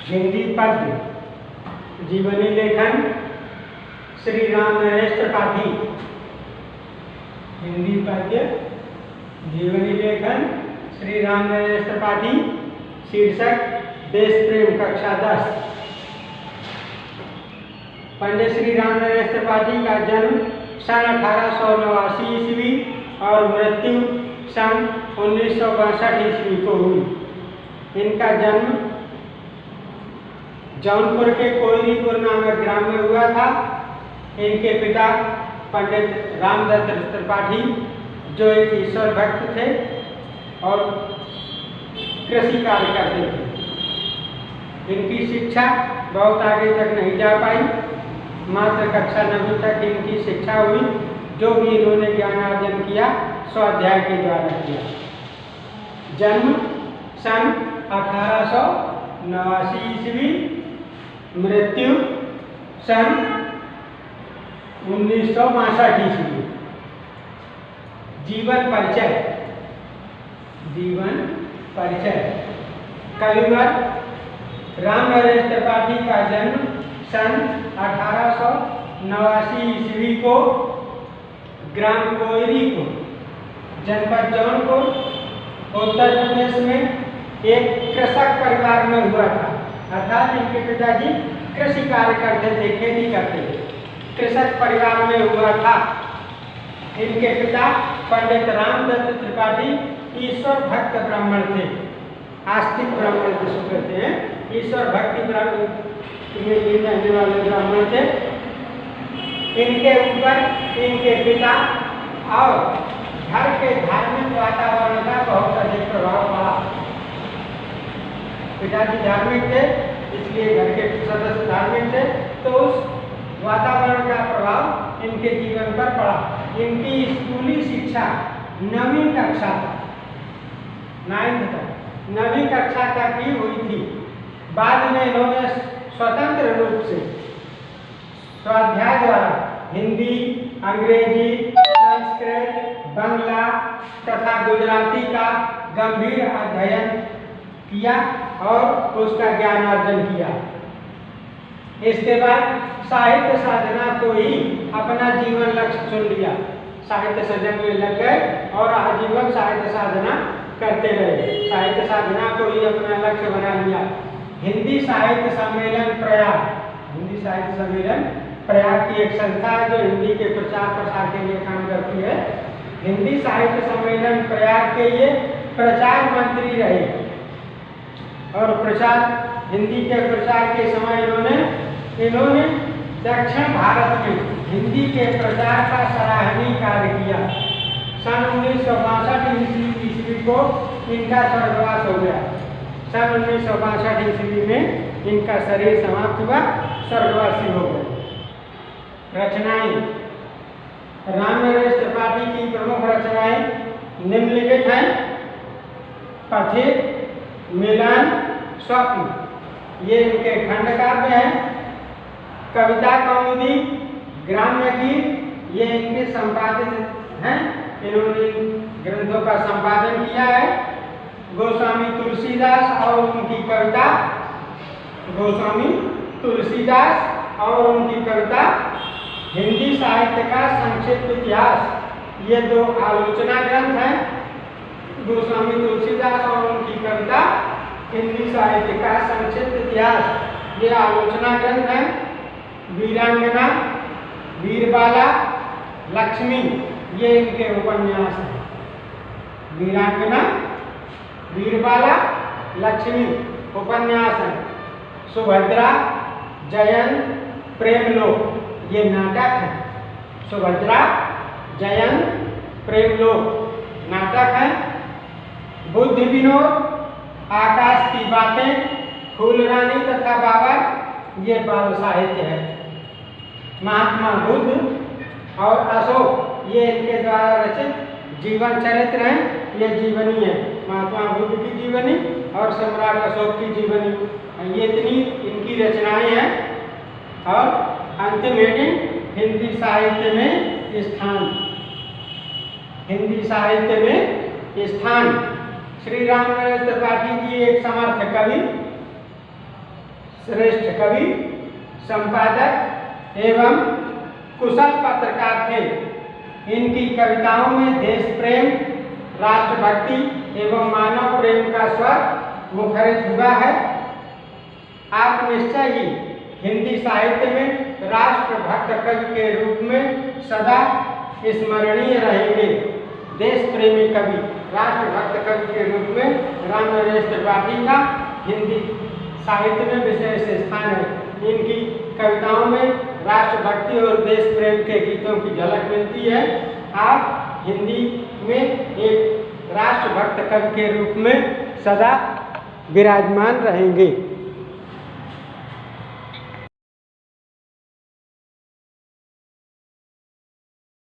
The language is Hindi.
हिंदी पद्य जीवनी लेखन श्री राम नरेश त्रिपाठी। हिंदी पद्य जीवनी लेखन श्री राम नरेश त्रिपाठी। शीर्षक देश प्रेम, कक्षा 10। पंडित श्री राम नरेश त्रिपाठी का जन्म सन 1889 ईस्वी और मृत्यु सन 1962 ईस्वी को हुई। इनका जन्म जौनपुर के कोयरीपुर नामक ग्राम में हुआ था। इनके पिता पंडित रामदत्त त्रिपाठी जो एक ईश्वर भक्त थे और कृषि कार्य करते थे। इनकी शिक्षा बहुत आगे तक नहीं जा पाई, मात्र कक्षा 9वीं तक इनकी शिक्षा हुई। जो भी इन्होंने ज्ञानार्जन किया स्वाध्याय के द्वारा किया। जन्म सन 1889 ईस्वी, मृत्यु सन 1962 ईस्वी। जीवन परिचय। जीवन परिचय। कविवर राम नरेश त्रिपाठी का जन्म सन 1889 ईस्वी को ग्राम कोयरीपुर, जनपद जौनपुर, उत्तर प्रदेश में एक कृषक परिवार में हुआ था। अर्थात इनके पिताजी कृषि कार्य करते थे, खेती करते थे। कृषक परिवार में हुआ था। इनके पिता पंडित रामदत्त त्रिपाठी ईश्वर भक्त ब्राह्मण थे। आस्तिक ब्राह्मण जिसको कहते हैं, ईश्वर भक्ति ब्राह्मण में रहने वाले ब्राह्मण थे। इनके ऊपर इनके पिता और घर के धार्मिक वातावरण का बहुत अधिक प्रभाव पड़ा। पिताजी धार्मिक थे, इसलिए घर के सदस्य धार्मिक थे, तो उस वातावरण का प्रभाव इनके जीवन पर पड़ा। इनकी स्कूली शिक्षा 9वीं कक्षा तक, 9th तक, 9वीं कक्षा तक ही हुई थी। बाद में इन्होंने स्वतंत्र रूप से स्वाध्याय द्वारा हिंदी, अंग्रेजी, संस्कृत, बांग्ला तथा गुजराती का गंभीर अध्ययन किया और उसका ज्ञानार्जन किया। इसके बाद साहित्य साधना को ही अपना जीवन लक्ष्य चुन लिया। साहित्य सृजन में लग गए और आजीवन साहित्य साधना करते रहे। साहित्य साधना को ही अपना लक्ष्य बना लिया। हिंदी साहित्य सम्मेलन प्रयाग, हिंदी साहित्य सम्मेलन प्रयाग की एक संस्था है जो हिंदी के प्रचार प्रसार के लिए काम करती है। हिंदी साहित्य सम्मेलन प्रयाग के ये प्रचार मंत्री रहे और प्रचार हिंदी के प्रचार के समय इन्होंने दक्षिण भारत में हिंदी के प्रचार का सराहनीय कार्य किया। सन 1962 ईस्वी को इनका स्वर्गवास हो गया। सन 1962 ईस्वी में इनका शरीर समाप्त हुआ, स्वर्गवासी हो गए। रचनाएं। राम नरेश त्रिपाठी की प्रमुख रचनाएं निम्नलिखित हैं। पथिक, मिलन, स्वप्न, ये इनके खंड काव्य हैं। कविता कौमुदी, ग्राम्य गीत, ये इनके संपादित हैं। इन्होंने ग्रंथों का संपादन किया है। गोस्वामी तुलसीदास और उनकी कविता, गोस्वामी तुलसीदास और उनकी कविता, हिंदी साहित्य का संक्षिप्त इतिहास, ये 2 आलोचना ग्रंथ हैं। गोस्वामी तुलसीदास और उनकी कविता, हिंदी साहित्य का संक्षिप्त इतिहास, ये आलोचना ग्रंथ हैं। वीरांगना, वीरबाला, लक्ष्मी, ये इनके उपन्यास हैं। वीरांगना, वीरबाला, लक्ष्मी उपन्यास हैं। सुभद्रा, जयंत, प्रेमलोक, ये नाटक है। सुभद्रा, जयंत, प्रेमलोक नाटक है। बुद्ध विनोद, आकाश की बातें, फूलरानी तथा बाबर, ये बाल साहित्य है। महात्मा बुद्ध और अशोक, ये इनके द्वारा रचित जीवन चरित्र हैं। ये जीवनी है, महात्मा बुद्ध की जीवनी और सम्राट अशोक की जीवनी। ये इतनी इनकी रचनाएं हैं। और अंतिम हेडिंग, हिंदी साहित्य में स्थान। हिंदी साहित्य में स्थान। श्री राम नरेश त्रिपाठी जी एक समर्थ कवि, श्रेष्ठ कवि, संपादक एवं कुशल पत्रकार थे। इनकी कविताओं में देश प्रेम, राष्ट्रभक्ति एवं मानव प्रेम का स्वर मुखरित हुआ है। आप निश्चय ही हिंदी साहित्य में राष्ट्रभक्त कवि के रूप में सदा स्मरणीय रहेंगे। देश प्रेमी कवि, राष्ट्रभक्त कवि के रूप में राम नरेश त्रिपाठी का हिंदी साहित्य में विशेष स्थान है। इनकी कविताओं में राष्ट्रभक्ति और देश प्रेम के गीतों की झलक मिलती है। आप हिंदी में एक राष्ट्रभक्त कवि के रूप में सदा विराजमान रहेंगे।